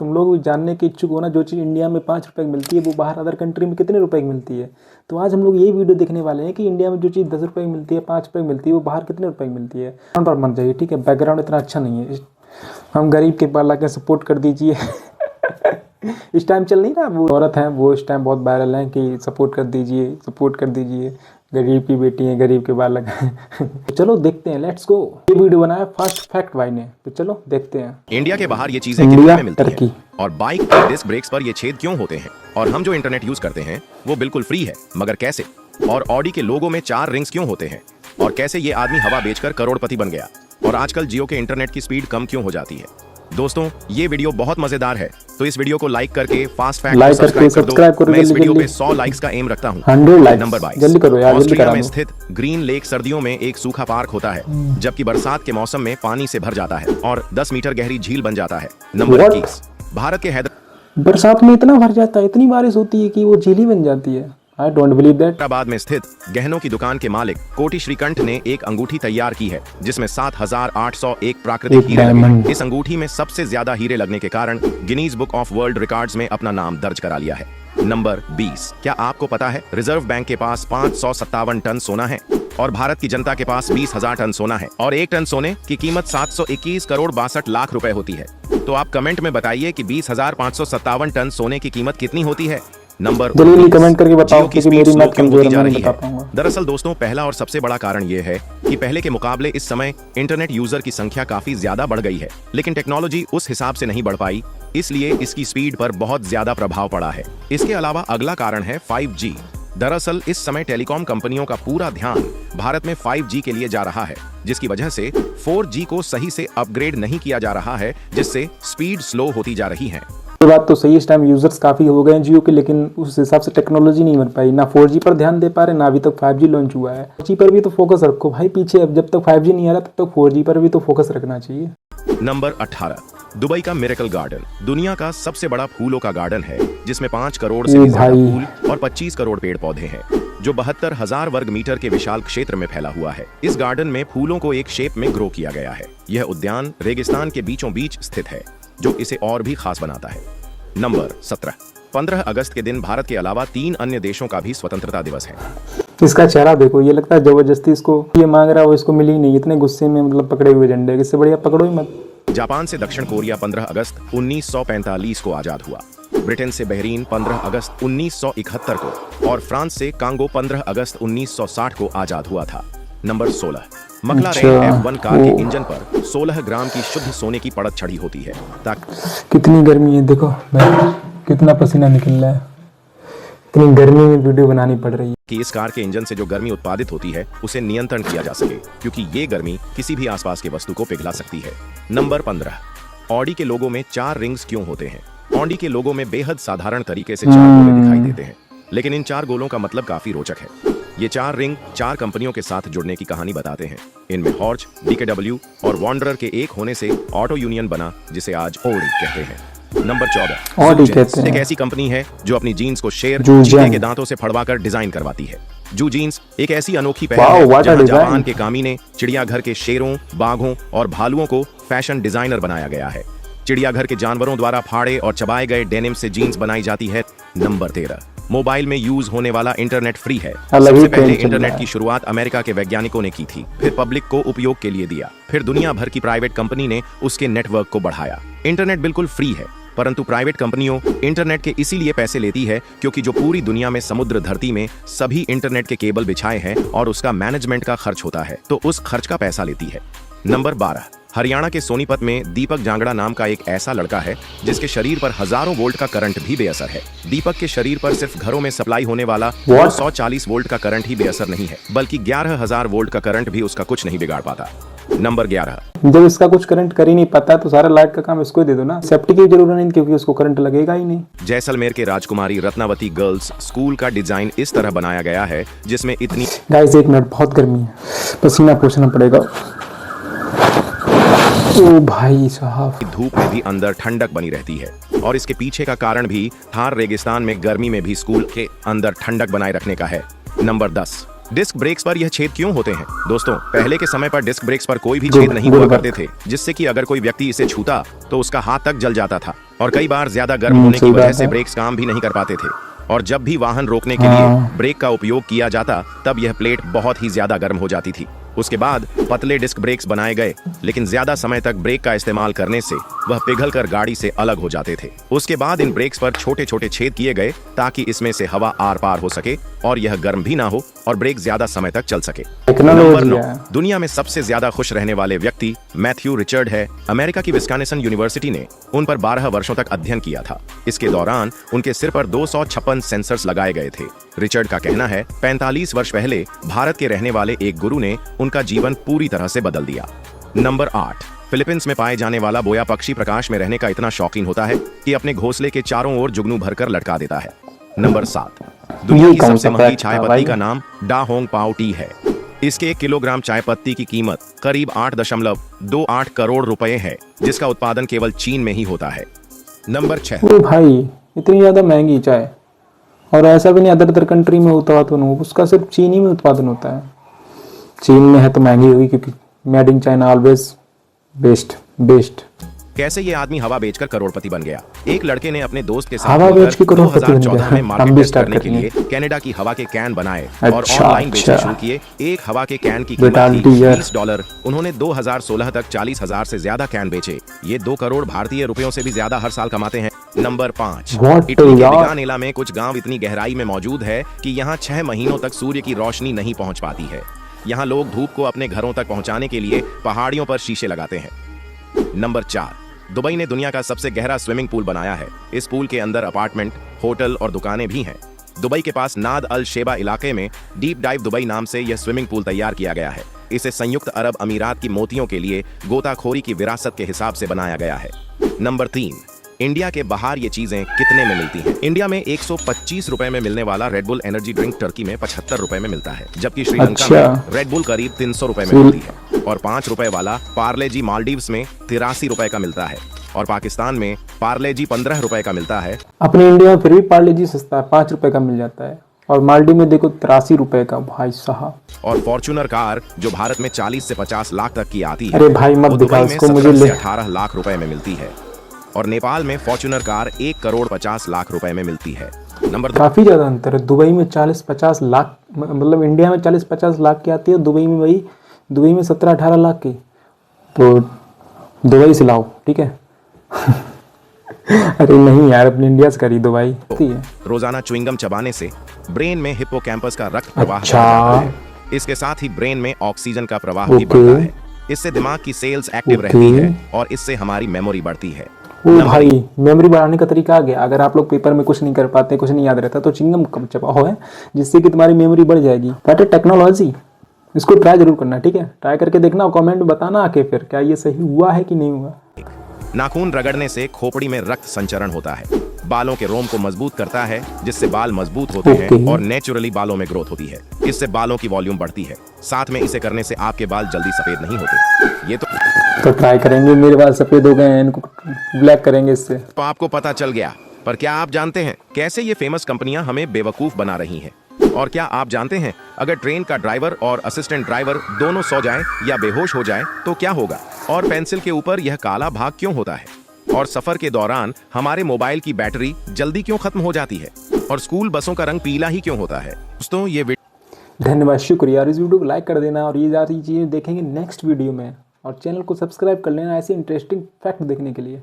तुम लोग जानने के इच्छुक हो ना, जो चीज़ इंडिया में 5 रुपये की मिलती है वो बाहर अदर कंट्री में कितने रुपए की मिलती है। तो आज हम लोग यही वीडियो देखने वाले हैं कि इंडिया में जो चीज़ 10 रुपये की मिलती है, 5 रुपये की मिलती है, वो बाहर कितने रुपये की मिलती है। पर मत जाइए, ठीक है, बैकग्राउंड इतना अच्छा नहीं है। हम गरीब के पाला के सपोर्ट कर दीजिए। इस टाइम चल नहीं रहा, वो औरत हैं वो इस टाइम बहुत वायरल हैं कि सपोर्ट कर दीजिए, सपोर्ट कर दीजिए, गरीब की बेटी है, गरीब के बालक हैं। तो चलो देखते हैं, लेट्स गो। ये वीडियो बनाया फर्स्ट फैक्ट भाई ने, तो चलो देखते हैं। इंडिया के बाहर ये चीजें कितने में मिलती हैं और बाइक के डिस्क ब्रेक्स पर ये छेद क्यों होते हैं, और हम जो इंटरनेट यूज करते हैं वो बिल्कुल फ्री है मगर कैसे, और ऑडी के लोगो में 4 रिंग्स क्यों होते हैं, और कैसे ये आदमी हवा बेचकर करोड़पति बन गया, और आजकल जियो के इंटरनेट की स्पीड कम क्यों हो जाती है। दोस्तों ये वीडियो बहुत मजेदार है, तो इस वीडियो को लाइक करके फास्ट फैक्ट को सब्सक्राइब कर दो। मैं इस वीडियो पे 100 लाइक्स का एम रखता हूँ। नंबर 22, जल्दी करो यार, ऑस्ट्रेलिया में स्थित ग्रीन लेक सर्दियों में एक सूखा पार्क होता है, जबकि बरसात के मौसम में पानी से भर जाता है और 10 मीटर गहरी झील बन जाता है। नंबर 21, भारत के बरसात में इतना भर जाता है, इतनी बारिश होती है कि वो झील ही बन जाती है। I don't believe that। Hyderabad में स्थित गहनों की दुकान के मालिक कोटी श्रीकंठ ने एक अंगूठी तैयार की है जिसमें 7,801 प्राकृतिक हीरे लगे हैं। इस अंगूठी में सबसे ज्यादा हीरे लगने के कारण Guinness book of world records में अपना नाम दर्ज करा लिया है। नंबर 20, क्या आपको पता है रिजर्व बैंक के पास 557 टन सोना है और भारत की जनता के पास 20,000 टन सोना है, और 1 टन सोने की कीमत 721 करोड़ 62 लाख रुपए होती है। तो आप कमेंट में बताइए कि 20,557 टन सोने की कीमत कितनी होती है। नंबर जल्दी कमेंट करके बताओ कि मेरी मैथ कमजोर है, मैं बता पाऊंगा। दरअसल दोस्तों पहला और सबसे बड़ा कारण ये है कि पहले के मुकाबले इस समय इंटरनेट यूजर की संख्या काफी ज्यादा बढ़ गई है, लेकिन टेक्नोलॉजी उस हिसाब से नहीं बढ़ पाई, इसलिए इसकी स्पीड पर बहुत ज्यादा प्रभाव पड़ा है। इसके अलावा अगला कारण है 5G। दरअसल इस समय टेलीकॉम कंपनियों का पूरा ध्यान भारत में 5G के लिए जा रहा है, जिसकी वजह से 4G को सही से अपग्रेड नहीं किया जा रहा है, जिससे स्पीड स्लो होती जा रही है। ये बात तो सही, इस टाइम यूजर्स काफी हो गए हैं जियो के, लेकिन उस हिसाब से टेक्नोलॉजी नहीं बन पाई, ना 4G पर ध्यान दे पा रहे, ना अभी तक 5G लॉन्च हुआ है। 4G पर भी तो फोकस रखो भाई, पीछे अब जब तक 5G नहीं आ रहा तब तक 4G पर भी तो फोकस रखना चाहिए। नंबर 18, दुबई का मिरेकल गार्डन दुनिया का सबसे बड़ा फूलों का गार्डन है, जिसमें 5 करोड़ से भी ज्यादा फूल और 25 करोड़ पेड़ पौधे हैं, जो 72,000 वर्ग मीटर के विशाल क्षेत्र में फैला हुआ है। इस गार्डन में फूलों को एक शेप में ग्रो किया गया है। यह उद्यान रेगिस्तान के बीचों बीच स्थित है, जो इसे और भी खास बनाता है। नंबर 17, 15 अगस्त के दिन भारत के अलावा 3 अन्य देशों का भी स्वतंत्रता दिवस है। इसका चेहरा देखो, ये लगता है जबरदस्ती इसको ये मांग रहा है, वो इसको मिली ही नहीं, इतने गुस्से में मतलब पकड़े हुए झंडे, इससे बढ़िया पकड़ो ही मत। जापान से दक्षिण कोरिया 15 अगस्त 1945 को आजाद हुआ। ब्रिटेन से बहरीन 15 अगस्त 1971 को, और फ्रांस से कांगो 15 अगस्त 1960 को आजाद हुआ था। नंबर 16, मैक्लारेन F1 कार के इंजन पर 16 ग्राम की शुद्ध सोने की परत चढ़ी होती है ताकि कितनी गर्मी है देखो भाई, कितना पसीना निकल रहा है, इतनी गर्मी में वीडियो बनानी पड़ रही है कि इस कार के इंजन से जो गर्मी उत्पादित होती है उसे नियंत्रण किया जा सके, क्योंकि ये गर्मी किसी भी आसपास के वस्तु को पिघला सकती है। नंबर 15, ऑडी के लोगो में 4 रिंग्स क्यों होते हैं। ऑडी के लोगो में बेहद साधारण तरीके से 4 गोले दिखाई देते हैं, लेकिन इन 4 गोलों का मतलब काफी रोचक है। ये 4 रिंग 4 कंपनियों के साथ जुड़ने की कहानी बताते हैं। इनमें हॉर्च, DKW और वॉन्डरर के एक होने से ऑटो यूनियन बना, जिसे आज ऑडी कहते हैं। नंबर 14, ऑडी कहते हैं। एक ऐसी कंपनी है जो अपनी जीन्स को शेर चीते के दांतों से फड़वाकर डिजाइन करवाती है। जू जीन्स एक ऐसी अनोखी पहल है जहां जापान के कामी ने चिड़ियाघर के शेरों, बाघों और भालुओं को फैशन डिजाइनर बनाया गया है। चिड़ियाघर के जानवरों द्वारा फाड़े और चबाए गए डेनिम से जीन्स बनाई जाती है। नंबर 13, मोबाइल में यूज होने वाला इंटरनेट फ्री है। सबसे पहले इंटरनेट की शुरुआत अमेरिका के वैज्ञानिकों ने की थी, फिर पब्लिक को उपयोग के लिए दिया, फिर दुनिया भर की प्राइवेट कंपनी ने उसके नेटवर्क को बढ़ाया। इंटरनेट बिल्कुल फ्री है, परंतु प्राइवेट कंपनियों इंटरनेट के इसीलिए पैसे लेती है क्योंकि जो पूरी दुनिया में समुद्र धरती में सभी इंटरनेट के केबल बिछाए हैं और उसका मैनेजमेंट का खर्च होता है, तो उस खर्च का पैसा लेती है। नंबर 12, हरियाणा के सोनीपत में दीपक जांगड़ा नाम का एक ऐसा लड़का है जिसके शरीर पर हजारों वोल्ट का करंट भी बेअसर है। दीपक के शरीर पर सिर्फ घरों में सप्लाई होने वाला 140 वोल्ट का करंट ही बेअसर नहीं है, बल्कि 11,000 वोल्ट का करंट भी उसका कुछ नहीं बिगाड़ पाता। नंबर 11, जब इसका कुछ करंट कर ही नहीं पाता तो सारा लाइट का काम इसको ही दे दो ना, सेफ्टी की जरूरत नहीं, क्योंकि उसको करंट लगेगा ही नहीं। जैसलमेर के राजकुमारी रत्नावती गर्ल्स स्कूल का डिजाइन इस तरह बनाया गया है जिसमें इतनी गाइस 1 मिनट, बहुत गर्मी है, पसीना पोंछना पड़ेगा। ओ भाई साहब, धूप में भी अंदर ठंडक बनी रहती है, और इसके पीछे का कारण भी थार रेगिस्तान में गर्मी में भी स्कूल के अंदर ठंडक बनाए रखने का है। नंबर 10, डिस्क ब्रेक्स पर यह छेद क्यों होते हैं। दोस्तों पहले के समय पर डिस्क ब्रेक्स पर कोई भी छेद नहीं हुआ करते थे, जिससे कि अगर कोई व्यक्ति इसे छूता तो उसका हाथ तक जल जाता था। और कई बार ज्यादा गर्म होने की वजह से ब्रेक्स काम भी नहीं कर पाते थे, और जब भी वाहन रोकने के लिए ब्रेक का उपयोग किया जाता तब यह प्लेट बहुत ही ज्यादा गर्म हो जाती थी। उसके बाद पतले डिस्क ब्रेक्स बनाए गए, लेकिन ज्यादा समय तक ब्रेक का इस्तेमाल करने से वह पिघलकर गाड़ी से अलग हो जाते थे। उसके बाद इन ब्रेक्स पर छोटे छोटे छेद किए गए ताकि इसमें से हवा आर पार हो सके और यह गर्म भी ना हो और ब्रेक ज्यादा समय तक चल सके। नंबर 9, दुनिया में सबसे ज्यादा खुश रहने वाले व्यक्ति मैथ्यू रिचर्ड है। अमेरिका की विस्कॉन्सिन यूनिवर्सिटी ने उन पर 12 वर्षों तक अध्ययन किया था। इसके दौरान उनके सिर पर 256 सेंसर्स लगाए गए थे। रिचर्ड का कहना है 45 वर्ष पहले भारत के रहने वाले एक गुरु ने उनका जीवन पूरी तरह से बदल दिया। नंबर 8, फिलीपींस में पाए जाने वाला बोया पक्षी प्रकाश में रहने का इतना शौकीन होता है कि अपने घोंसले के चारों ओर जुगनू भरकर लटका देता है। नंबर 7, दुनिया की सबसे महंगी चाय पत्ती का नाम डा होंग पाओ टी है। इसके 1 किलोग्राम चाय पत्ती की कीमत करीब 8.28 करोड़ रुपए है, जिसका उत्पादन केवल चीन में ही होता है। नंबर 6, ओ भाई इतनी ज्यादा महंगी चाय, और ऐसा भी नहीं अदर कंट्री में उत्पादन हो, उसका सिर्फ चीन ही में उत्पादन होता है। चीन में है तो महंगी होगी, क्योंकि made in China always best. कैसे ये आदमी हवा बेचकर करोड़पति बन गया? एक लड़के ने अपने दोस्त के साथ हवा बेच के करोड़पति बन गया। 2014 में मार्केट टेस्ट करने के लिए कनाडा की हवा के कैन बनाए और ऑनलाइन बेचना शुरू किए। एक हवा के कैन की कीमत थी $20। उन्होंने 2016 तक 40,000 से ज्यादा कैन बेचे। ये 2 करोड़ भारतीय रुपयों से भी ज्यादा हर साल कमाते हैं। नंबर 5, इटली के मिलानेला में कुछ गांव इतनी गहराई में मौजूद है कि यहाँ 6 महीनों तक सूर्य की रोशनी नहीं पहुंच पाती है। यहाँ लोग धूप को अपने घरों तक पहुंचाने के लिए पहाड़ियों पर शीशे लगाते हैं। नंबर 4, दुबई ने दुनिया का सबसे गहरा स्विमिंग पूल बनाया है। इस पूल के अंदर अपार्टमेंट, होटल और दुकानें भी हैं। दुबई के पास नाद अल शेबा इलाके में डीप डाइव दुबई नाम से यह स्विमिंग पूल तैयार किया गया है। इसे संयुक्त अरब अमीरात की मोतियों के लिए गोताखोरी की विरासत के हिसाब से बनाया गया है। नंबर 3, इंडिया के बाहर ये चीजें कितने में मिलती हैं? इंडिया में 125 रुपए में मिलने वाला रेडबुल एनर्जी ड्रिंक टर्की में 75 रुपए में मिलता है, जबकि श्रीलंका में रेडबुल करीब 300 रुपए में मिलती है, और 5 रुपए वाला पार्ले जी मालदीव्स में 83 रुपए का मिलता है, और पाकिस्तान में पार्ले जी 15 रुपए का मिलता है। अपने इंडिया में फिर भी पार्ले जी सस्ता है, 5 रुपए का मिल जाता है, और मालदीव में देखो 83 रुपए का। भाई साहब। और फॉर्च्यूनर कार जो भारत में 40 से 50 लाख तक की आती है, अरे भाई मत दिखा उसको, मुझे 18 लाख रुपए में मिलती है, और नेपाल में फॉर्च्यूनर कार 1 करोड़ 50 लाख रुपए में मिलती है। नंबर 2, काफी ज्यादा अंतर है। दुबई में 40-50 लाख, मतलब इंडिया में 40-50 लाख की आती है, दुबई में वही, दुबई में 17-18 लाख की। तो दुबई से लाओ, ठीक है। अरे नहीं यार, अपने इंडिया से करी दुबई। रोजाना च्युइंगम चबाने से ब्रेन में हिप्पोकैम्पस का रक्त प्रवाह बढ़ जाता है। इसके साथ ही ब्रेन में ऑक्सीजन का प्रवाह भी बढ़ता है। इससे दिमाग की सेल्स एक्टिव रहती है और इससे हमारी मेमोरी बढ़ती है। ओ भाई, मेमोरी बढ़ाने का तरीका आ गया। अगर आप लोग पेपर में कुछ नहीं कर पाते, कुछ नहीं याद रहता, तो चिंगम चबाओ है, जिससे कि तुम्हारी मेमोरी बढ़ जाएगी। बट टेक्नोलॉजी, इसको ट्राई जरूर करना, ठीक है। ट्राई करके देखना और कमेंट में बताना आके फिर क्या ये सही हुआ है कि नहीं हुआ। नाखून रगड़ने से खोपड़ी में रक्त संचरण होता है, बालों के रोम को मजबूत करता है, जिससे बाल मजबूत होते हैं और नेचुरली बालों में ग्रोथ होती है। इससे बालों की वॉल्यूम बढ़ती है। साथ में इसे करने से आपके बाल जल्दी सफेद नहीं होते। ये तो ट्राई करेंगे। मेरे बाल सफेद हो गए हैं, इनको ब्लैक करेंगे इससे। तो आपको पता चल गया, पर क्या आप जानते हैं कैसे ये फेमस कंपनियां हमें बेवकूफ बना रही हैं? और क्या आप जानते हैं अगर ट्रेन का ड्राइवर और असिस्टेंट ड्राइवर दोनों सो जाएं या बेहोश हो जाएं तो क्या होगा? और पेंसिल के ऊपर यह काला भाग क्यों होता है? और सफर के दौरान हमारे मोबाइल की बैटरी जल्दी क्यों खत्म हो जाती है? और स्कूल बसों का रंग पीला ही क्यों होता है? दोस्तों ये धन्यवाद, शुक्रिया। और इस वीडियो को लाइक कर देना, और ये सारी चीजें देखेंगे नेक्स्ट वीडियो में, और चैनल को सब्सक्राइब कर लेना ऐसे इंटरेस्टिंग फैक्ट देखने के लिए।